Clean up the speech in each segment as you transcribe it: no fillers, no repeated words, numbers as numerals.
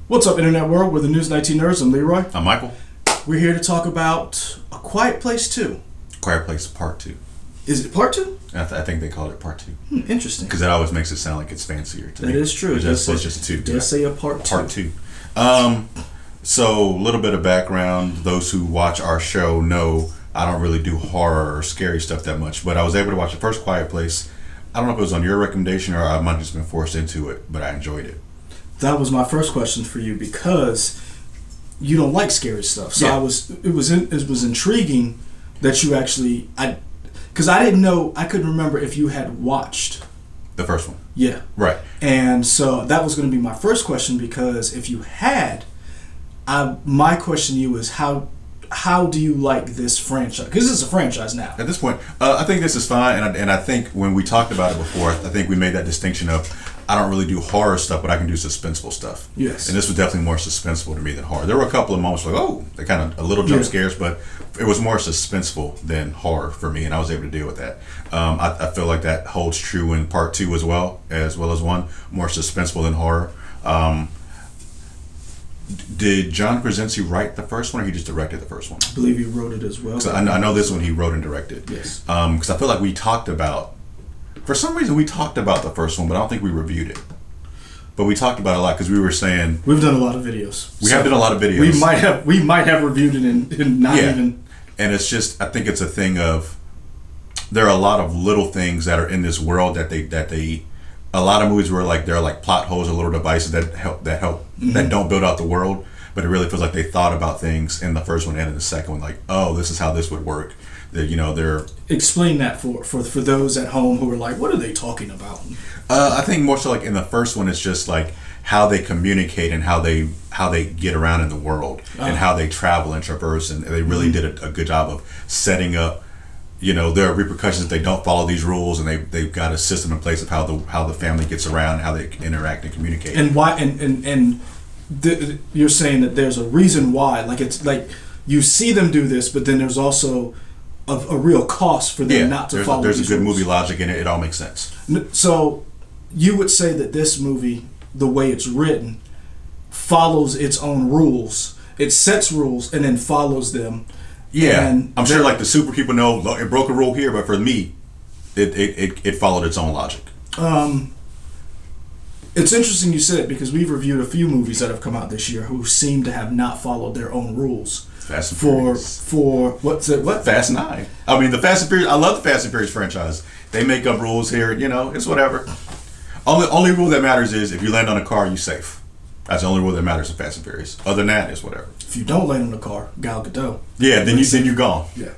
What's up, Internet World? We're the News 19 Nerds. I'm Leroy. I'm Michael. We're here to talk about A Quiet Place 2. Quiet Place Part 2. Is it Part 2? I think they called it Part 2. Interesting. Because that always makes it sound like it's fancier to me. That is true. It's just a 2. It does say a Part 2. Part 2. So, a little bit of background. Those who watch our show know I don't really do horror or scary stuff that much. But I was able to watch the first Quiet Place. I don't know if it was on your recommendation or I might have just been forced into it, but I enjoyed it. That was my first question for you because you don't like scary stuff. So Yeah. it was intriguing that you actually because I didn't know, I couldn't remember if you had watched The first one. Yeah. Right. And so that was going to be my first question, because if you had, my question to you is how do you like this franchise? Because it's a franchise now. At this point, I think this is fine, and I think when we talked about it before, I think we made that distinction of I don't really do horror stuff, but I can do suspenseful stuff. Yes. And this was definitely more suspenseful to me than horror. There were a couple of moments like, oh, they kind of a little jump scares, but it was more suspenseful than horror for me, and I was able to deal with that. I feel like that holds true in Part 2 as well as 1, more suspenseful than horror. Did John Krasinski write the first one, or he just directed the first one? I believe he wrote it as well. So I know this one he wrote and directed. Yes. Because I feel like we talked about, for some reason we talked about the first one, but I don't think we reviewed it. But we talked about it a lot because we were saying we've done a lot of videos. We have done a lot of videos. We might have reviewed it and not even. And it's just, I think it's a thing of there are a lot of little things that are in this world that they a lot of movies where like there are like plot holes or little devices that help that don't build out the world, but it really feels like they thought about things in the first one and in the second one, like, oh, this is how this would work. That, you know, they're explain that for those at home who are like, what are they talking about? I think more so like in the first one, it's just like how they communicate and how they get around in the world and how they travel and traverse, and they really did a good job of setting up. You know, there are repercussions if they don't follow these rules, and they've got a system in place of how the family gets around, how they interact and communicate. And why? You're saying that there's a reason why. Like, it's like you see them do this, but then there's also a real cost for them not to follow. There's these a good rules. movie logic in it. It all makes sense. So you would say that this movie, the way it's written, follows its own rules. It sets rules and then follows them. Yeah, and I'm sure like the super people know it broke a rule here, but for me, it followed its own logic. It's interesting you said it, because we've reviewed a few movies that have come out this year who seem to have not followed their own rules. Fast and Furious. For what's it? What? Fast 9. I mean, the Fast and Furious. I love the Fast and Furious franchise. They make up rules here. You know, it's whatever. Only rule that matters is if you land on a car, you're safe. That's the only rule that matters in Fast and Furious. Other than that, it's whatever. If you don't land on a car, Gal Gadot. Yeah, then you're gone. Yeah.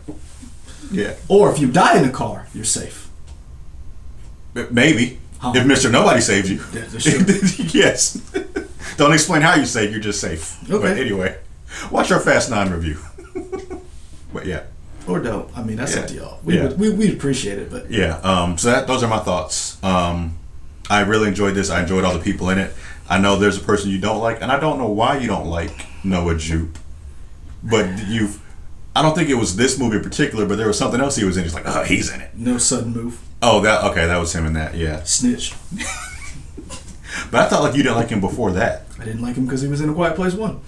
Yeah. Or if you die in a car, you're safe. Maybe. If Mr. Nobody saves you. Yeah, that's true. Yes. Don't explain how you're safe. You're just safe. Okay. But anyway, watch our Fast 9 review. But yeah. Or don't. I mean, that's up to y'all. We'd appreciate it, but yeah. So those are my thoughts. I really enjoyed this. I enjoyed all the people in it. I know there's a person you don't like, and I don't know why you don't like Noah Jupe. But I don't think it was this movie in particular, but there was something else he was in. He's like, oh, he's in it. No Sudden Move. Oh, that was him in that. Yeah. Snitch. But I thought like you didn't like him before that. I didn't like him because he was in A Quiet Place 1.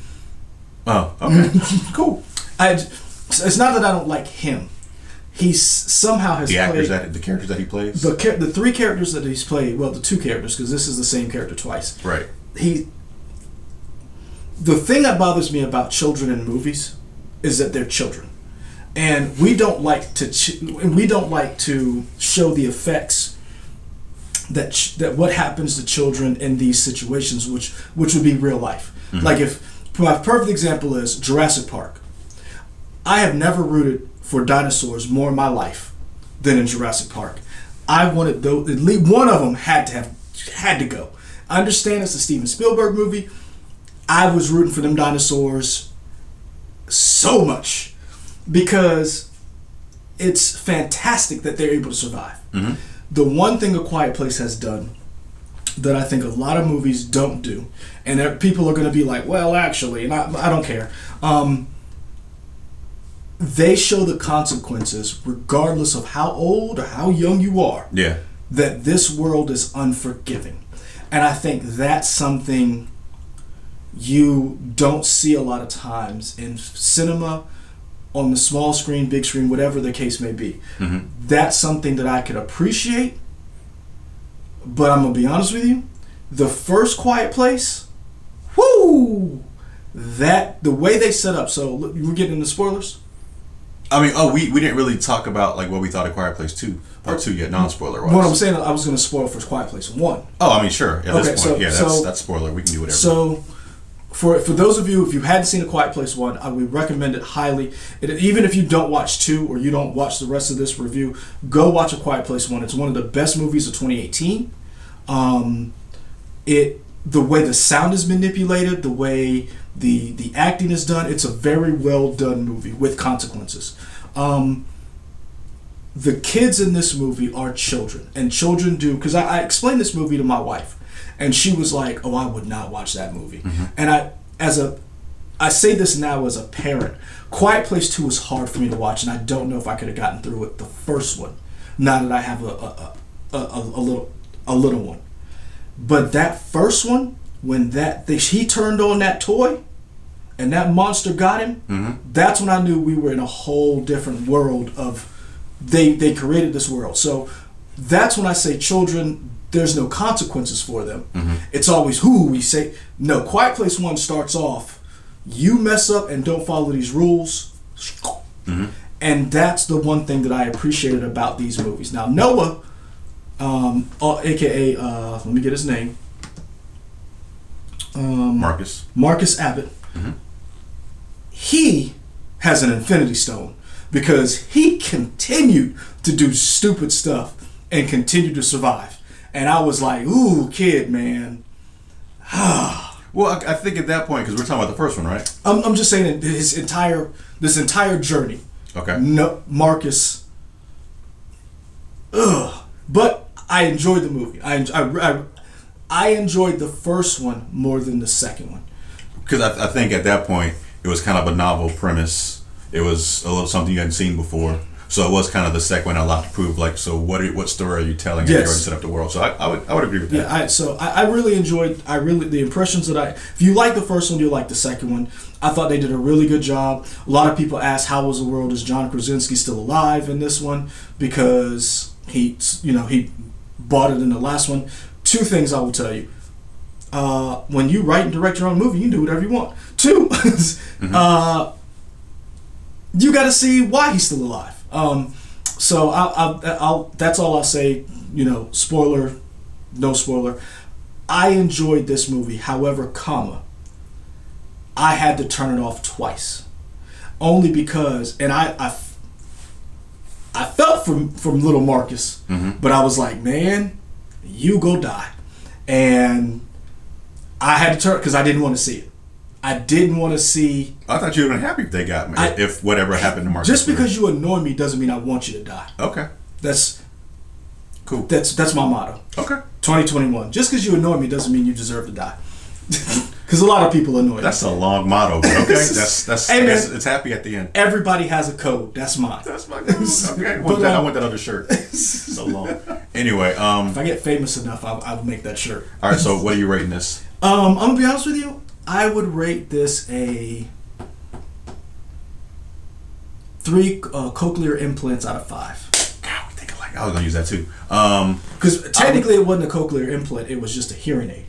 Oh, okay. Cool. It's not that I don't like him. He somehow has the characters that he plays. The 3 characters that he's played. Well, the 2 characters, because this is the same character twice. Right. The thing that bothers me about children in movies is that they're children, and we don't like to show the effects that what happens to children in these situations, which would be real life. Mm-hmm. Like, if my perfect example is Jurassic Park. I have never rooted for dinosaurs more in my life than in Jurassic Park. I wanted at least one of them had to go. I understand it's a Steven Spielberg movie. I was rooting for them dinosaurs so much because it's fantastic that they're able to survive. Mm-hmm. The one thing A Quiet Place has done that I think a lot of movies don't do, and people are going to be like, well, actually, and I don't care. They show the consequences regardless of how old or how young you are. Yeah. That this world is unforgiving. And I think that's something you don't see a lot of times in cinema, on the small screen, big screen, whatever the case may be. Mm-hmm. That's something that I could appreciate. But I'm gonna be honest with you, the first Quiet Place, whoo, that the way they set up. So look, we're getting into spoilers. I mean, we didn't really talk about like what we thought of Quiet Place 2, Part 2 yet, non-spoiler wise. What I'm saying, I was going to spoil for Quiet Place 1. Oh, I mean, sure. At this point, so that's spoiler. We can do whatever. So, for those of you, if you hadn't seen A Quiet Place 1, I would recommend it highly. Even if you don't watch 2 or you don't watch the rest of this review, go watch A Quiet Place 1. It's one of the best movies of 2018. The way the sound is manipulated, the way the acting is done, it's a very well done movie with consequences. The kids in this movie are children, and children do, because I explained this movie to my wife, and she was like, "Oh, I would not watch that movie." Mm-hmm. And I say this now as a parent. Quiet Place 2 was hard for me to watch, and I don't know if I could have gotten through it the first one. Now that I have a little one, but that first one, when he turned on that toy, and that monster got him, mm-hmm. That's when I knew we were in a whole different world of. They created this world. So that's when I say children, there's no consequences for them. Mm-hmm. It's always who we say. No, Quiet Place 1 starts off, you mess up and don't follow these rules. Mm-hmm. And that's the one thing that I appreciated about these movies. Now, Noah, a.k.a., let me get his name. Marcus Abbott. Mm-hmm. He has an Infinity Stone. Because he continued to do stupid stuff and continued to survive. And I was like, ooh, kid, man. Well, I think at that point, because we're talking about the first one, right? I'm just saying that this entire journey. Okay. No, Marcus. But I enjoyed the movie. I enjoyed the first one more than the second one. Because I think at that point, it was kind of a novel premise. It was a little something you hadn't seen before, so it was kind of the second one. A lot to prove. Like, so what story are you telling? Yes. And you already set up the world. So I would agree with that. Yeah. I really enjoyed. the impressions that If you like the first one, you'll like the second one. I thought they did a really good job. A lot of people ask, how was the world? Is John Krasinski still alive in this one? Because he bought it in the last one. Two things I will tell you. When you write and direct your own movie, you can do whatever you want. Two. Mm-hmm. You got to see why he's still alive. So I'll that's all I'll say. Spoiler, no spoiler. I enjoyed this movie. However, I had to turn it off twice, only because, and I felt from little Marcus, mm-hmm. but I was like, man, you go die, and I had to turn because I didn't want to see it. I didn't want to see. I thought you would have been happy if they got me. If whatever happened to Marcus. Just because you annoy me doesn't mean I want you to die. Okay. That's cool. That's my motto. Okay. 2021. Just because you annoy me doesn't mean you deserve to die. Because a lot of people annoy me. That's a long motto, but okay. That's hey, man, it's happy at the end. Everybody has a code. That's mine. That's my code. Okay. I want that other shirt. So long. Anyway, if I get famous enough, I'll make that shirt. All right. So what are you rating this? I'm gonna be honest with you. I would rate this a 3 cochlear implants out of 5. God, we think alike. I was gonna use that too. Because technically it wasn't a cochlear implant; it was just a hearing aid.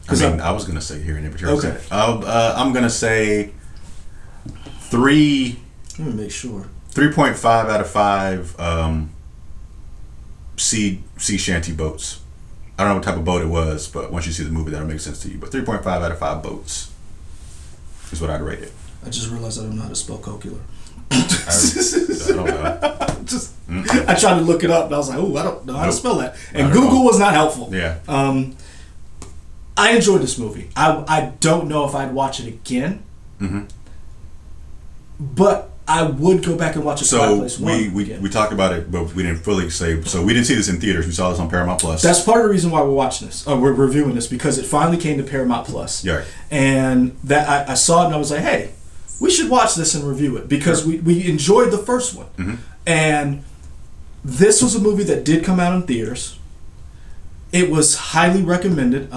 I was gonna say hearing aid, but you're okay. I'm gonna say 3. Let me make sure. 3.5 out of 5. Sea shanty boats. I don't know what type of boat it was, but once you see the movie, that'll make sense to you. But 3.5 out of 5 boats is what I'd rate it. I just realized I don't know how to spell cochlear. I don't know. I tried to look it up, and I was like, "Oh, I don't know how to spell that." And Google was not helpful. Yeah. I enjoyed this movie. I don't know if I'd watch it again, mm-hmm. but I would go back and watch it. So we talked about it, but we didn't fully say. So we didn't see this in theaters. We saw this on Paramount Plus. That's part of the reason why we're watching this. We're reviewing this because it finally came to Paramount Plus. Yeah. And that I saw it and I was like, hey, we should watch this and review it because we enjoyed the first one. Mm-hmm. And this was a movie that did come out in theaters. It was highly recommended.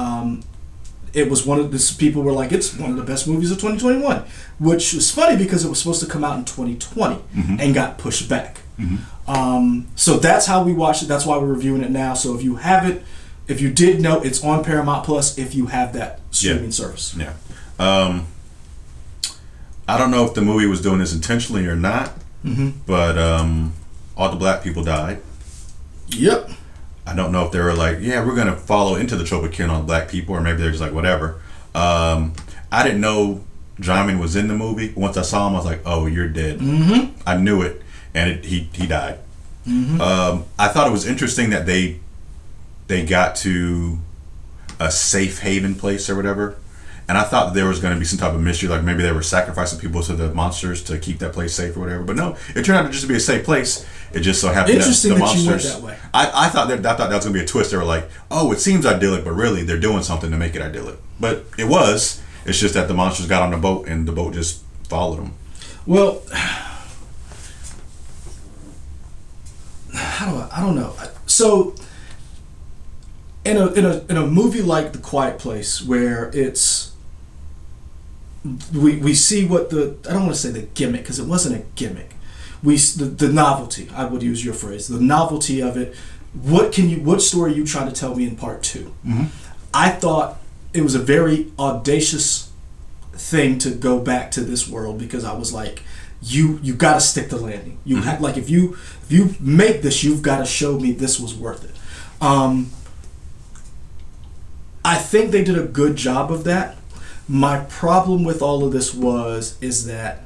It was one of this. People were like, it's one of the best movies of 2021, which is funny because it was supposed to come out in 2020 and got pushed back. So that's how we watched it. That's why we're reviewing it now. So if you did know, it's on Paramount Plus if you have that streaming service. Yeah. I don't know if the movie was doing this intentionally or not, but all the black people died. Yep. I don't know if they were like, yeah, we're going to follow into the trope of killing on black people, or maybe they're just like, whatever. I didn't know Jamin was in the movie. Once I saw him, I was like, oh, you're dead. I knew it, and he died. I thought it was interesting that they got to a safe haven place or whatever. And I thought there was going to be some type of mystery, like maybe they were sacrificing people to the monsters to keep that place safe or whatever. But no, it turned out to just be a safe place. It just so happened that the monsters. You went that way. I thought that was going to be a twist. They were like, oh, it seems idyllic, but really they're doing something to make it idyllic. But it was. It's just that the monsters got on the boat and the boat just followed them. Well, I don't know. So in a movie like The Quiet Place, where we see what I don't want to say the gimmick, because it wasn't a gimmick. The novelty, I would use your phrase, the novelty of it. What story are you trying to tell me in part 2? I thought it was a very audacious thing to go back to this world, because I was like, you got to stick the landing. You have, like, if you make this, you've got to show me this was worth it. I think they did a good job of that. My problem with all of this is that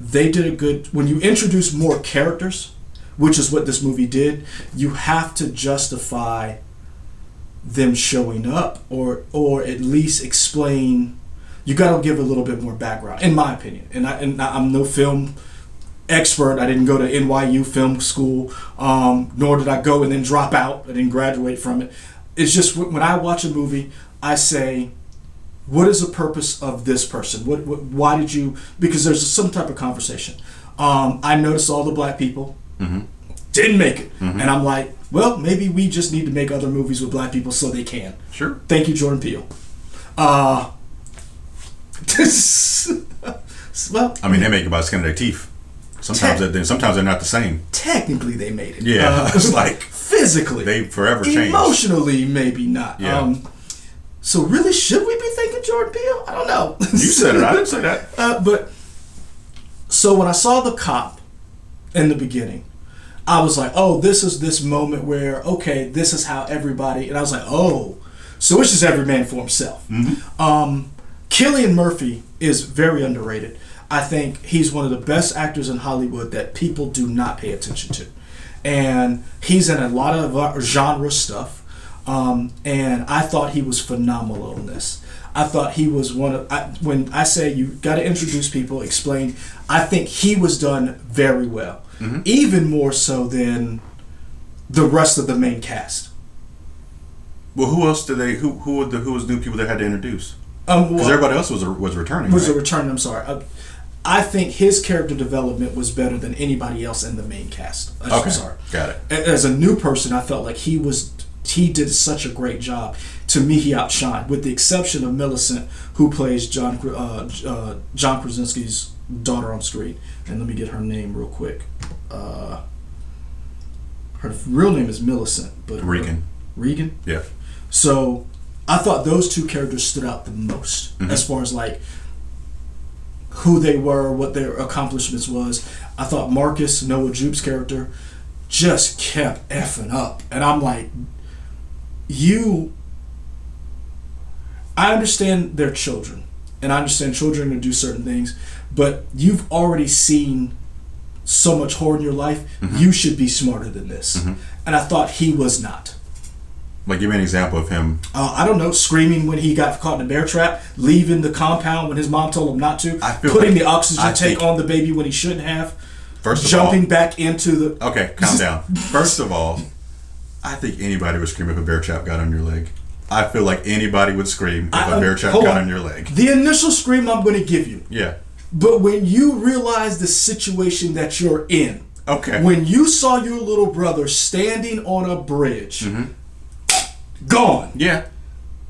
they did when you introduce more characters, which is what this movie did, you have to justify them showing up, or at least explain. You got to give a little bit more background, in my opinion. And I'm no film expert. I didn't go to NYU film school, nor did I go and then drop out. I didn't graduate from it. It's just when I watch a movie, I say, what is the purpose of this person? Why did you? Because there's some type of conversation. I noticed all the black people didn't make it, and I'm like, well, maybe we just need to make other movies with black people so they can. Sure. Thank you, Jordan Peele. Well, I mean, they make it by the skin of their teeth. Sometimes they're not the same. Technically, they made it. Yeah, it's like physically, they forever changed. Emotionally, maybe not. Yeah. So really, should we be thinking Jordan Peele? I don't know. You said it. I didn't say that. But so when I saw the cop in the beginning, I was like, oh, this is this moment where, okay, this is how everybody, and I was like, oh, so it's just every man for himself. Cillian Murphy is very underrated. I think he's one of the best actors in Hollywood that people do not pay attention to. And he's in a lot of genre stuff. And I thought he was phenomenal in this. I thought he was when I say you got to introduce people, explain, I think he was done very well. Even more so than the rest of the main cast. Well, who else did who was new people they had to introduce? Because everybody else was returning. Returning, I'm sorry. I think his character development was better than anybody else in the main cast. I'm sorry. Got it. As a new person, I felt like he did such a great job. To me, he outshined, with the exception of Millicent, who plays John Krasinski's daughter on screen. And let me get her name real quick. Her real name is Millicent, but Regan. Yeah. So I thought those two characters stood out the most as far as like who they were, what their accomplishments was. I thought Marcus, Noah Jupe's character, just kept effing up. And I'm like, I understand they're children, and I understand children are going to do certain things, but you've already seen so much horror in your life, you should be smarter than this. And I thought he was not. Like, give me an example of him. I don't know, screaming when he got caught in a bear trap, leaving the compound when his mom told him not to, putting the oxygen tank on the baby when he shouldn't have, jumping back into the... Okay, calm down. First of all, I think anybody would scream if a bear trap got on your leg. I feel like anybody would scream if a bear trap got on your leg. The initial scream I'm going to give you. Yeah. But when you realize the situation that you're in, when you saw your little brother standing on a bridge, gone. Yeah.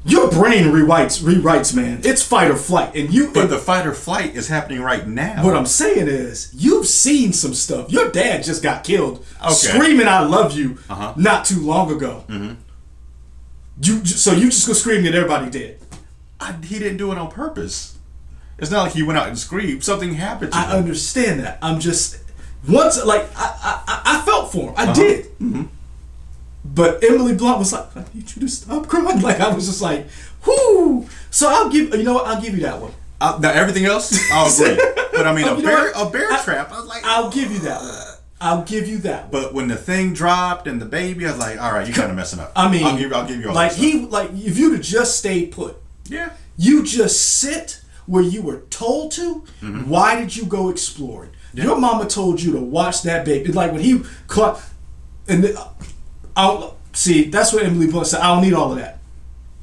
your brain rewrites, man. It's fight or flight, and you. But the fight or flight is happening right now. What I'm saying is, you've seen some stuff. Your dad just got killed, Okay. screaming "I love you" Uh-huh. not too long ago. Mm-hmm. So you just go scream that everybody dead. He didn't do it on purpose. It's not like he went out and screamed. Something happened to him. I understand that. I'm just once like I felt for him. I did. Mm-hmm. But Emily Blunt was like, I need you to stop crying. Like, I was just like, whoo. So I'll give you that one. Now everything else, I'll agree. But I mean, a bear trap. I was like, I'll give you that one. I'll give you that one. But when the thing dropped and the baby, I was like, all right, you're kind of messing up. I mean, I'll give you all like that if you'd have just stayed put. Yeah. You just sit where you were told to. Mm-hmm. Why did you go exploring? Yeah. Your mama told you to watch that baby. It's like when he caught, and I'll see. That's what Emily Blunt said. I don't need all of that.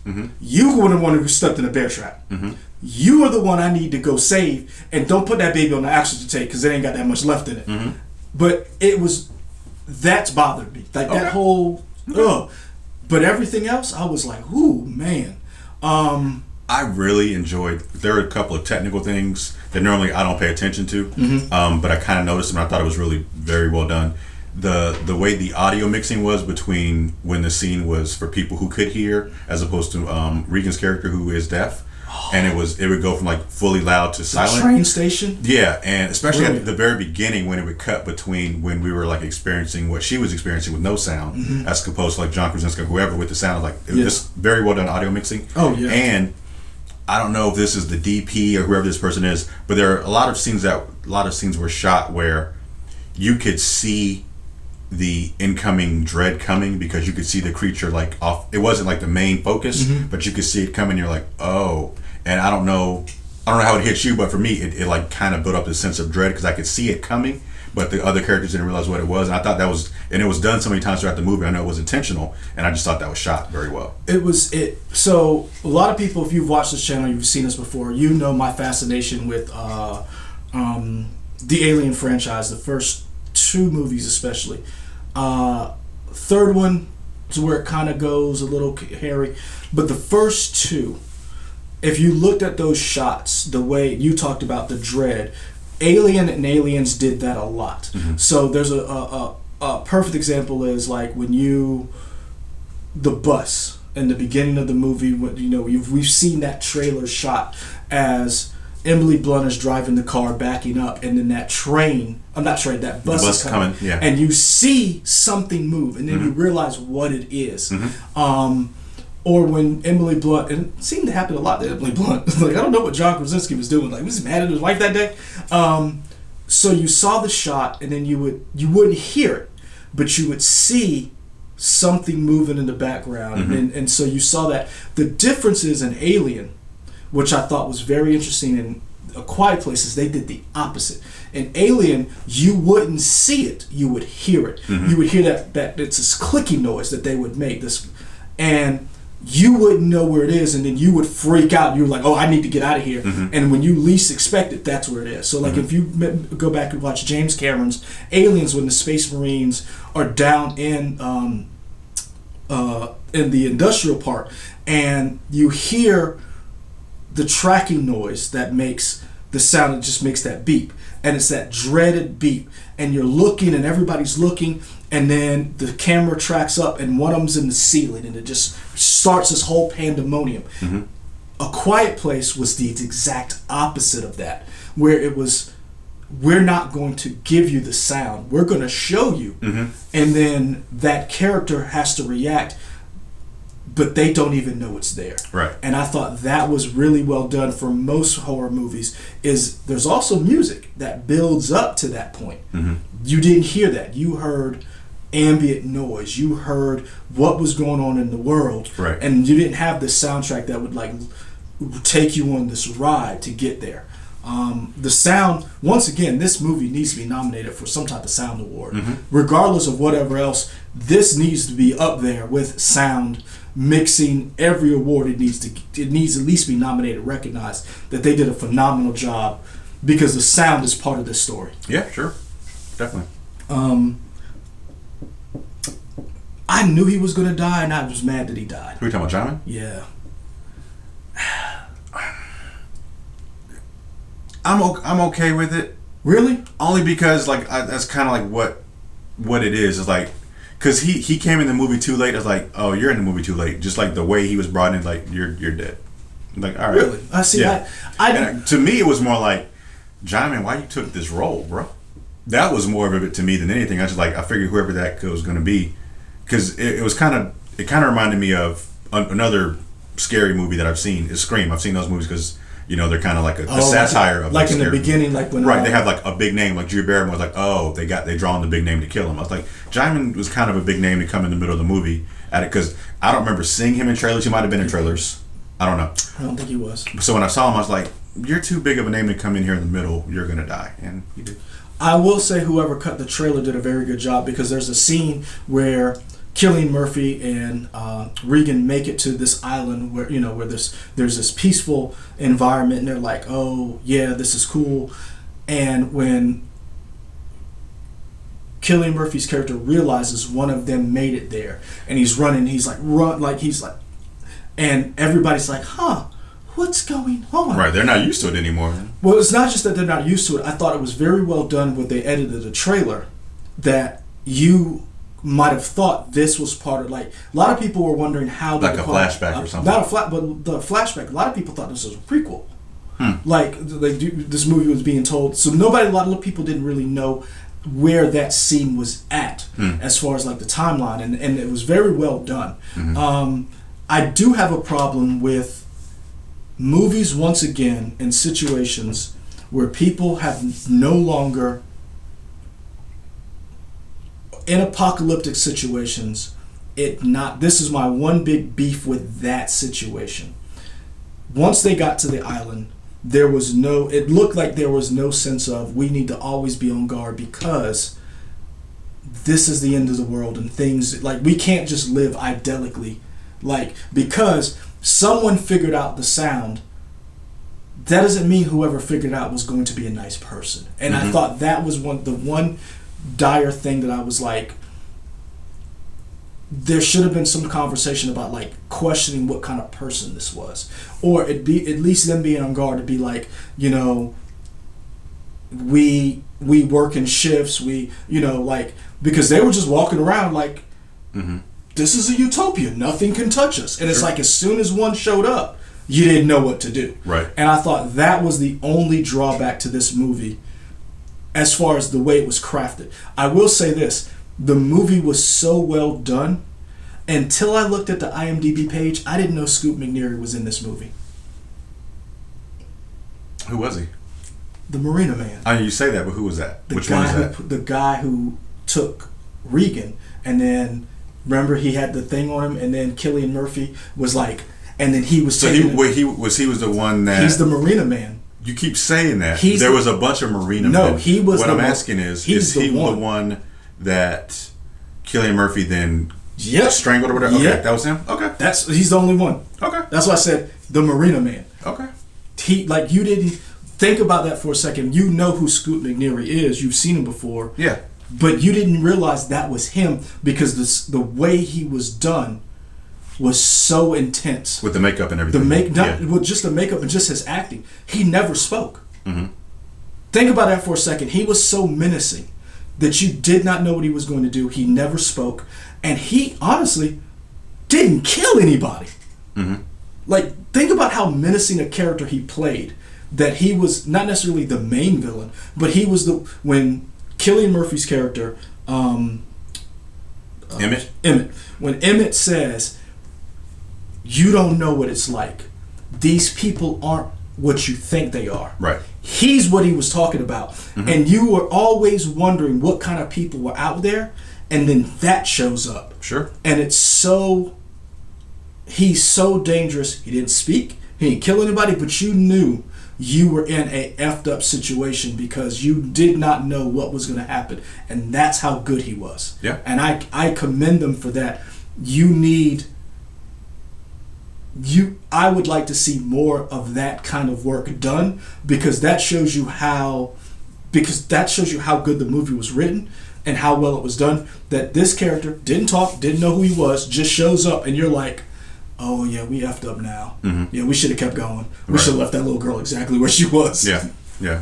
Mm-hmm. You were the one who stepped in a bear trap. Mm-hmm. You are the one I need to go save, and don't put that baby on the oxygen tank because it ain't got that much left in it. Mm-hmm. But that's bothered me. Like that whole, But everything else, I was like, ooh, man. I really enjoyed. There are a couple of technical things that normally I don't pay attention to, but I kind of noticed them. And I thought it was really very well done. The way the audio mixing was between when the scene was for people who could hear, as opposed to Regan's character who is deaf, and it would go from like fully loud to silent. Train station. Yeah, and especially Brilliant. at the very beginning when it would cut between when we were like experiencing what she was experiencing with no sound, as opposed to like John Krasinski or whoever with the sound. Like it was just very well done audio mixing. Oh yeah. And I don't know if this is the DP or whoever this person is, but there are a lot of scenes were shot where you could see the incoming dread coming because you could see the creature like off. It wasn't like the main focus, but you could see it coming. You're like, oh. And I don't know how it hits you, but for me, it like kind of built up this sense of dread because I could see it coming, but the other characters didn't realize what it was. And I thought and it was done so many times throughout the movie. I know it was intentional, and I just thought that was shot very well. So a lot of people, if you've watched this channel, you've seen us before, you know my fascination with the Alien franchise, the first two movies especially. Third one is where it kind of goes a little hairy, but the first two, if you looked at those shots, the way you talked about the dread, Alien and Aliens did that a lot. So there's a perfect example is like when the bus in the beginning of the movie, we've seen that trailer shot as Emily Blunt is driving the car backing up, and then that that bus is coming, yeah. And you see something move, and then you realize what it is. Or when Emily Blunt, and it seemed to happen a lot to Emily Blunt. Like, I don't know what John Krasinski was doing. Like, was he mad at his wife that day? So you saw the shot, and then you wouldn't hear it, but you would see something moving in the background, and so you saw that. The differences in Alien, which I thought was very interesting in A Quiet Place, is they did the opposite. In Alien, you wouldn't see it, you would hear it. You would hear that it's this clicking noise that they would make, and you wouldn't know where it is, and then you would freak out. You were like, oh, I need to get out of here. And when you least expect it, that's where it is. So like if you go back and watch James Cameron's Aliens, when the Space Marines are down in the industrial park, and you hear the tracking noise that makes the sound, it just makes that beep, and it's that dreaded beep, and you're looking and everybody's looking, and then the camera tracks up and one of them's in the ceiling, and it just starts this whole pandemonium. A Quiet Place was the exact opposite of that, where it was, we're not going to give you the sound, we're going to show you, and then that character has to react, but they don't even know it's there. Right. And I thought that was really well done. For most horror movies, is there's also music that builds up to that point. You didn't hear that. You heard ambient noise. You heard what was going on in the world. Right. And you didn't have the soundtrack that would like take you on this ride to get there. The sound, once again, this movie needs to be nominated for some type of sound award. Regardless of whatever else, this needs to be up there with sound, mixing, every award. It needs at least be nominated, recognized that they did a phenomenal job, because the sound is part of this story. Yeah, sure. Definitely. I knew he was going to die, and I was mad that he died. Who are you talking about, John? Yeah. I'm okay with it. Really? Only because like that's kind of like what it is. It's like because he came in the movie too late. It's like, oh, you're in the movie too late. Just like the way he was brought in, like you're dead. Like, all right. Really? I see. Yeah. To me, it was more like, John, man, why you took this role, bro? That was more of it to me than anything. I just like I figured whoever that was going to be, because it kind of reminded me of another scary movie that I've seen is Scream. I've seen those movies because they're kind of like a satire of like in the beginning, like when right they have like a big name, like Drew Barrymore was like, oh, they drawn the big name to kill him. I was like, Jaimin was kind of a big name to come in the middle of the movie at it, because I don't remember seeing him in trailers. He might have been in trailers. I don't know. I don't think he was. So when I saw him, I was like, you're too big of a name to come in here in the middle. You're gonna die, and he did. I will say whoever cut the trailer did a very good job, because there's a scene where Cillian Murphy and Regan make it to this island where where there's this peaceful environment, and they're like, oh yeah, this is cool. And when Cillian Murphy's character realizes one of them made it there, and he's running, he's like, and everybody's like, huh, what's going on? Right, they're not used to it anymore. Well, it's not just that they're not used to it. I thought it was very well done when they edited the trailer, that you might have thought this was part of, like, a lot of people were wondering how like a flashback or something. But the flashback, a lot of people thought this was a prequel. Like this movie was being told, so a lot of people didn't really know where that scene was at as far as like the timeline, and it was very well done. I do have a problem with movies, once again, in situations where people have no longer, in apocalyptic situations, this is my one big beef with that situation. Once they got to the island, it looked like there was no sense of, we need to always be on guard because this is the end of the world, and things, like, we can't just live idyllically. Like, because someone figured out the sound, that doesn't mean whoever figured it out was going to be a nice person. And I thought that was the one dire thing that I was like, there should have been some conversation about, like, questioning what kind of person this was, or at least them being on guard to be like, we work in shifts, because they were just walking around like, this is a utopia, nothing can touch us. And it's like, as soon as one showed up, you didn't know what to do. Right. And I thought that was the only drawback to this movie as far as the way it was crafted. I will say this, the movie was so well done, until I looked at the IMDb page, I didn't know Scoot McNairy was in this movie. Who was he? The Marina Man. I mean, you say that, but who was that? Which one is that? The guy who took Regan, and then, remember, he had the thing on him, and then Cillian Murphy was like, and then he was. So he was the one that. He's the Marina Man. You keep saying that. There was a bunch of Marina men. No, he was. What I'm asking is he the one that Cillian Murphy then strangled or whatever? Okay, that was him? Okay. He's the only one. Okay. That's why I said the Marina Man. Okay. You didn't think about that for a second. You know who Scoot McNairy is. You've seen him before. Yeah. But you didn't realize that was him, because the way he was done was so intense. With the makeup and everything. With just the makeup and just his acting. He never spoke. Think about that for a second. He was so menacing that you did not know what he was going to do. He never spoke. And he honestly didn't kill anybody. Like, think about how menacing a character he played. That he was not necessarily the main villain, but he was when Cillian Murphy's character, Emmett. When Emmett says, you don't know what it's like. These people aren't what you think they are. Right. He's what he was talking about. And you were always wondering what kind of people were out there, and then that shows up. Sure. And he's so dangerous. He didn't speak. He didn't kill anybody, but you knew you were in a effed up situation because you did not know what was going to happen. And that's how good he was. Yeah. And I commend them for that. I would like to see more of that kind of work done, because that shows you how good the movie was written and how well it was done. That this character didn't talk, didn't know who he was, just shows up, and you're like, oh yeah, we effed up now. Yeah, we should have kept going. We should have left that little girl exactly where she was. Yeah. Yeah.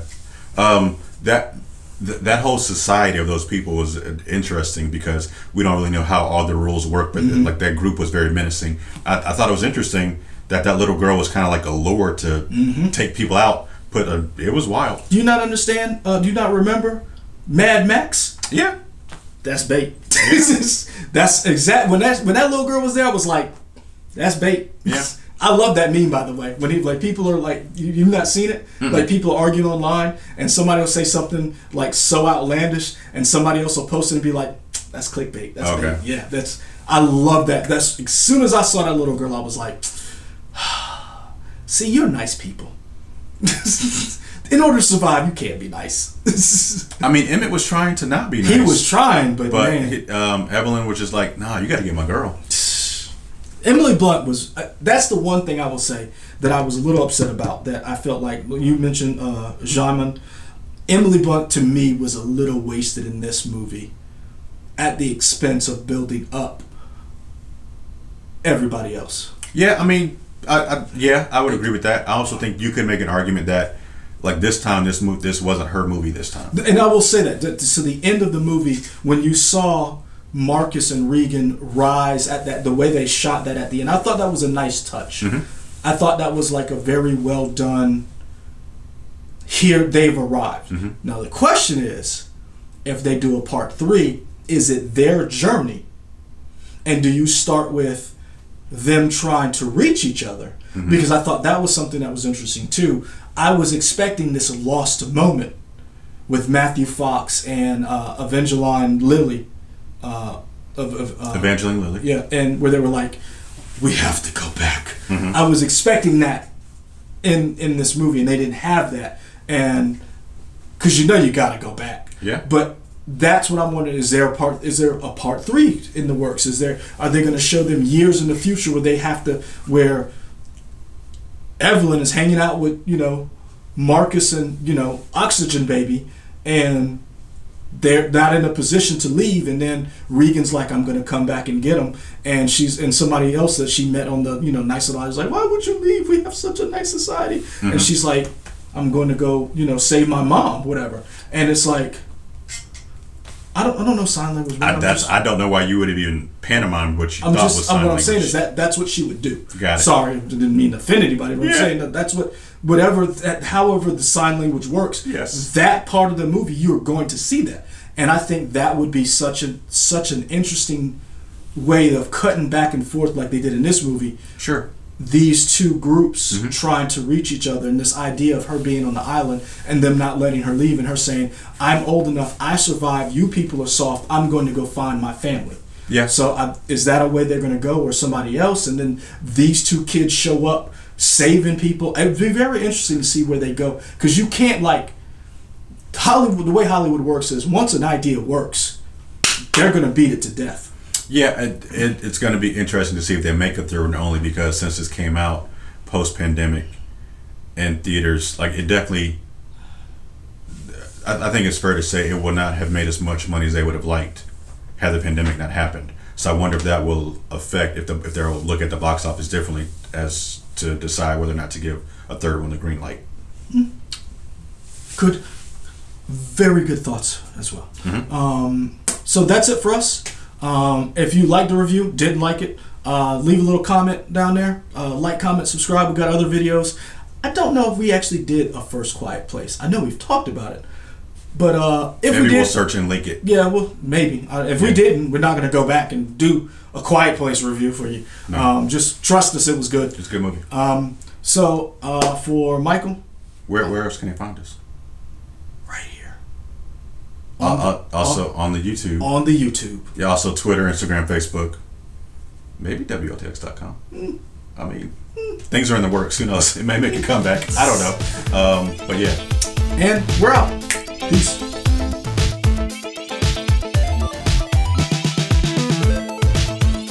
That whole society of those people was interesting because we don't really know how all the rules work, but like that group was very menacing. I thought it was interesting that little girl was kind of like a lure to take people out, but it was wild. Do you not understand? Do you not remember Mad Max? Yeah. That's bait. That's exact. When that little girl was there, I was like, that's bait. Yeah. I love that meme, by the way. When people are like, you've not seen it? Like people are arguing online and somebody will say something like so outlandish and somebody else will post it and be like, that's clickbait. That's bait. Yeah, I love that. That's as soon as I saw that little girl, I was like, see, you're nice people. In order to survive, you can't be nice. I mean, Emmett was trying to not be nice. He was trying, but man. Evelyn was just like, nah, you got to get my girl. Emily Blunt was, that's the one thing I will say that I was a little upset about, that I felt like, you mentioned Jamin. Emily Blunt to me was a little wasted in this movie at the expense of building up everybody else. Yeah, I mean, I would agree with that. I also think you could make an argument that like this time, this wasn't her movie this time. And I will say that, so the end of the movie, when you saw Marcus and Regan rise at that, the way they shot that at the end, I thought that was a nice touch. I thought that was like a very well done, here they've arrived. Now the question is, if they do a part 3, is it their journey? And do you start with them trying to reach each other? Because I thought that was something that was interesting too. I was expecting this lost moment with Matthew Fox and Evangeline Lilly. Evangeline Lilly. Yeah, and where they were like, we have to go back. I was expecting that in this movie, and they didn't have that. And because you got to go back. Yeah. But that's what I'm wondering, is there a part 3 in the works? Are they going to show them years in the future where Evelyn is hanging out with, Marcus and, Oxygen Baby, and they're not in a position to leave, and then Regan's like, I'm going to come back and get him, and somebody else that she met on the, nice society is like, why would you leave? We have such a nice society. And she's like, I'm going to go, save my mom, whatever. And it's like, I don't know sign language. I don't know why you would have even pantomimed what you thought was sign language. What I'm saying is that's what she would do. Got it. Sorry, I didn't mean to offend anybody, but I'm saying that's however the sign language works. Yes. That part of the movie, you're going to see that, and I think that would be such an interesting way of cutting back and forth like they did in this movie. Sure. These two groups trying to reach each other, and this idea of her being on the island and them not letting her leave, and her saying, I'm old enough, I survived, you people are soft, I'm going to go find my family. Yeah. So is that a way they're going to go, or somebody else? And then these two kids show up saving people. It would be very interesting to see where they go, because you can't, like, Hollywood, the way Hollywood works is once an idea works, they're going to beat it to death. Yeah, it's going to be interesting to see if they make it through, and only because since this came out post-pandemic in theaters, like it definitely, I think it's fair to say it would not have made as much money as they would have liked had the pandemic not happened. So I wonder if that will affect, if they'll look at the box office differently as to decide whether or not to give a third one the green light. Good. Very good thoughts as well. So that's it for us. If you liked the review, didn't like it, leave a little comment down there. Like, comment, subscribe. We've got other videos. I don't know if we actually did a First Quiet Place. I know we've talked about it, but if maybe we did, we'll search and link it. Yeah, well, maybe. If we didn't, we're not going to go back and do a Quiet Place review for you. No. Just trust us, it was good. It's a good movie. So for Michael, where else can they find us? Right here. Also on the YouTube. On the YouTube. Yeah, also Twitter, Instagram, Facebook. Maybe WLTX.com. I mean, things are in the works. Who knows? It may make a comeback. I don't know. But yeah. And we're out. Peace.